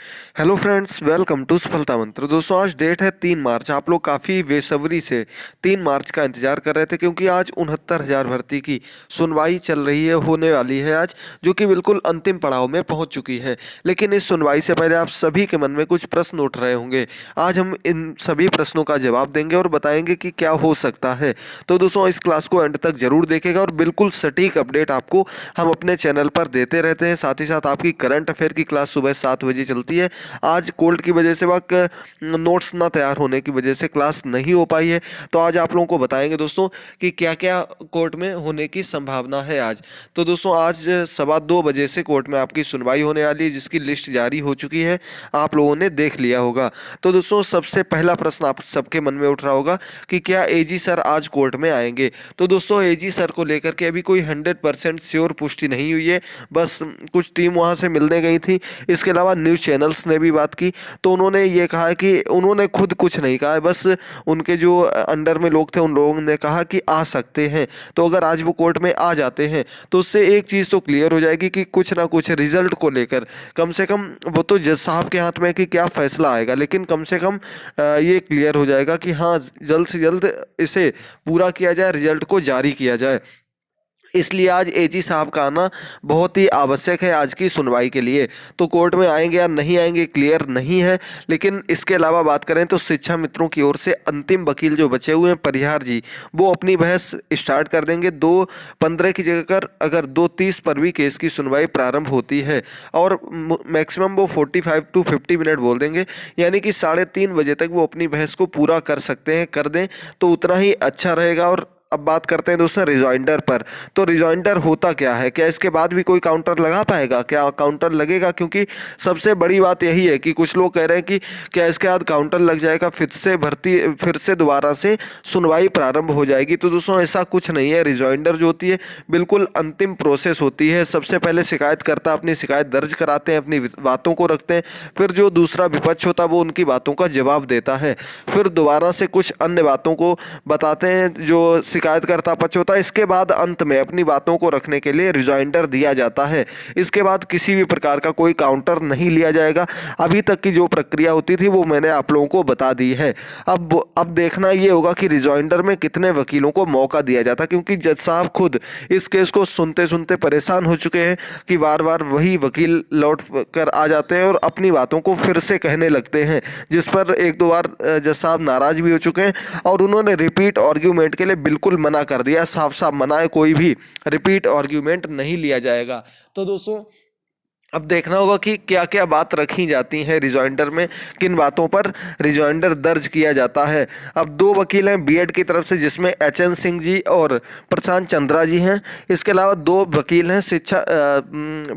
Hello friends, welcome to सफलता मंत्र। दोस्तों, आज डेट है 3 मार्च। आप लोग काफ़ी बेसब्री से 3 मार्च का इंतजार कर रहे थे क्योंकि आज 69,000 भर्ती की सुनवाई चल रही है, होने वाली है आज, जो कि बिल्कुल अंतिम पड़ाव में पहुंच चुकी है। लेकिन इस सुनवाई से पहले आप सभी के मन में कुछ प्रश्न उठ रहे होंगे। आज हम इन सभी प्रश्नों का जवाब देंगे और बताएंगे कि क्या हो सकता है। तो दोस्तों, इस क्लास को एंड तक जरूर देखेगा और बिल्कुल सटीक अपडेट आपको हम अपने चैनल पर देते रहते हैं। साथ ही साथ आपकी करंट अफेयर की क्लास सुबह 7 बजे चलती है। आज कोल्ड की वजह से वह नोट्स ना तैयार होने की वजह से क्लास नहीं हो पाई है। तो आज आप लोगों को बताएंगे दोस्तों कि क्या क्या कोर्ट में होने की संभावना है आज। तो दोस्तों, आज 2:15 बजे से कोर्ट में आपकी सुनवाई होने वाली है, जिसकी लिस्ट जारी हो चुकी है, आप लोगों ने देख लिया होगा। तो दोस्तों, सबसे पहला प्रश्न आप सबके मन में उठ रहा होगा कि क्या एजी सर आज कोर्ट में आएंगे। तो दोस्तों, एजी सर को लेकर के अभी कोई 100% श्योर पुष्टि नहीं हुई है। बस कुछ टीम वहां से मिलने गई थी। इसके अलावा न्यूज़ चैनल्स ने भी बात की, तो उन्होंने ये कहा है कि उन्होंने खुद कुछ नहीं कहा है, बस उनके जो अंडर में लोग थे उन लोगों ने कहा कि आ सकते हैं। तो अगर आज वो कोर्ट में आ जाते हैं तो उससे एक चीज़ तो क्लियर हो जाएगी कि कुछ ना कुछ रिजल्ट को लेकर, कम से कम वो तो जज साहब के हाथ में है कि क्या फैसला आएगा, लेकिन कम से कम ये क्लियर हो जाएगा कि हाँ, जल्द से जल्द इसे पूरा किया जाए, रिजल्ट को जारी किया जाए। इसलिए आज एजी साहब का आना बहुत ही आवश्यक है आज की सुनवाई के लिए। तो कोर्ट में आएंगे या नहीं आएंगे क्लियर नहीं है। लेकिन इसके अलावा बात करें तो शिक्षा मित्रों की ओर से अंतिम वकील जो बचे हुए हैं परिहार जी, वो अपनी बहस स्टार्ट कर देंगे। 2:15 की जगह कर अगर 2:30 पर भी केस की सुनवाई प्रारंभ होती है और मैक्सिमम वो 45 to 50 मिनट बोल देंगे, यानी कि 3:30 बजे तक वो अपनी बहस को पूरा कर सकते हैं, कर दें तो उतना ही अच्छा रहेगा। और अब बात करते हैं दोस्तों रिजॉइंडर पर। तो रिजॉइंडर होता क्या है, क्या इसके बाद भी कोई काउंटर लगा पाएगा, क्या काउंटर लगेगा? क्योंकि सबसे बड़ी बात यही है कि कुछ लोग कह रहे हैं कि क्या इसके बाद काउंटर लग जाएगा, फिर से दोबारा से सुनवाई प्रारंभ हो जाएगी। तो दोस्तों, ऐसा कुछ नहीं है। रिजॉइंडर जो होती है बिल्कुल अंतिम प्रोसेस होती है। सबसे पहले शिकायतकर्ता अपनी शिकायत दर्ज कराते हैं, अपनी बातों को रखते हैं, फिर जो दूसरा विपक्ष होता है वो उनकी बातों का जवाब देता है, फिर दोबारा से कुछ अन्य बातों को बताते हैं जो शिकायतकर्ता पक्ष होता है। इसके बाद अंत में अपनी बातों को रखने के लिए रिजॉइंडर दिया जाता है। इसके बाद किसी भी प्रकार का कोई काउंटर नहीं लिया जाएगा। अभी तक की जो प्रक्रिया होती थी वो मैंने आप लोगों को बता दी है। अब देखना ये होगा कि रिजॉइंडर में कितने वकीलों को मौका दिया जाता है, क्योंकि जज साहब खुद इस केस को सुनते सुनते परेशान हो चुके हैं कि बार बार वही वकील लौट कर आ जाते हैं और अपनी बातों को फिर से कहने लगते हैं, जिस पर एक दो बार जज साहब नाराज भी हो चुके हैं और उन्होंने रिपीट आर्ग्यूमेंट के लिए बिल्कुल मना कर दिया। साफ साफ मना है, कोई भी रिपीट आर्ग्यूमेंट नहीं लिया जाएगा। तो दोस्तों, अब देखना होगा कि क्या क्या बात रखी जाती है रिजॉइंडर में, किन बातों पर रिजॉइंडर दर्ज किया जाता है। अब 2 वकील हैं बीएड की तरफ से, जिसमें एचएन सिंह जी और प्रशांत चंद्रा जी हैं। इसके अलावा 2 वकील हैं शिक्षा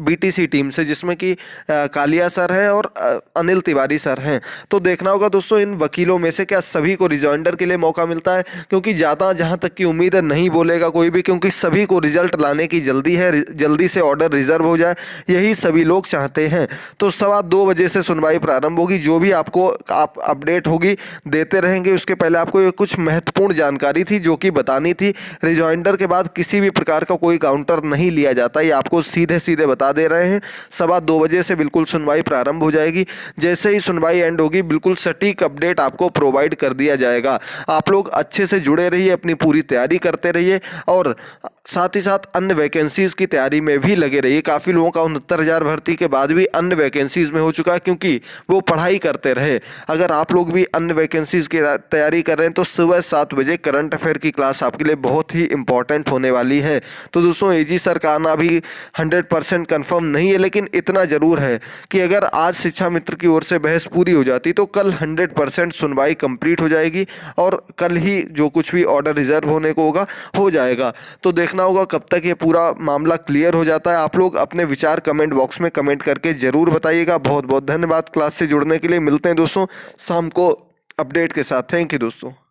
बीटीसी टीम से, जिसमें कि कालिया सर हैं और अनिल तिवारी सर हैं। तो देखना होगा दोस्तों, इन वकीलों में से क्या सभी को रिजॉइंडर के लिए मौका मिलता है, क्योंकि ज़्यादा जहाँ तक की उम्मीद है नहीं बोलेगा कोई भी, क्योंकि सभी को रिजल्ट लाने की जल्दी है, जल्दी से ऑर्डर रिजर्व हो जाए, यही सभी लोग चाहते हैं। तो 2:15 से सुनवाई प्रारंभ होगी। जो भी आपको अपडेट होगी देते रहेंगे। उसके पहले आपको ये कुछ महत्वपूर्ण जानकारी थी जो कि बतानी थी। रिजॉइंडर के बाद किसी भी प्रकार का कोई काउंटर नहीं लिया जाता, ये आपको सीधे सीधे बता दे रहे हैं। 2:15 से बिल्कुल सुनवाई प्रारंभ हो जाएगी। जैसे ही सुनवाई एंड होगी बिल्कुल सटीक अपडेट आपको प्रोवाइड कर दिया जाएगा। आप लोग अच्छे से जुड़े रहिए, अपनी पूरी तैयारी करते रहिए और साथ ही साथ अन्य वैकेंसीज की तैयारी में भी लगे रहिए। काफ़ी लोगों का 69,000 भर्ती के बाद भी अन्य वैकेंसीज में हो चुका है, क्योंकि वो पढ़ाई करते रहे। अगर आप लोग भी अन्य वैकेंसीज की तैयारी कर रहे हैं तो सुबह 7 बजे करंट अफेयर की क्लास आपके लिए बहुत ही इंपॉर्टेंट होने वाली है। तो दोस्तों, एजी सर का आना भी 100% कन्फर्म नहीं है, लेकिन इतना ज़रूर है कि अगर आज शिक्षा मित्र की ओर से बहस पूरी हो जाती तो कल 100% सुनवाई कंप्लीट हो जाएगी और कल ही जो कुछ भी ऑर्डर रिजर्व होने को होगा हो जाएगा। तो देखना होगा कब तक ये पूरा मामला क्लियर हो जाता है। आप लोग अपने विचार कमेंट बॉक्स में कमेंट करके जरूर बताइएगा। बहुत बहुत धन्यवाद क्लास से जुड़ने के लिए। मिलते हैं दोस्तों शाम को अपडेट के साथ। थैंक यू दोस्तों।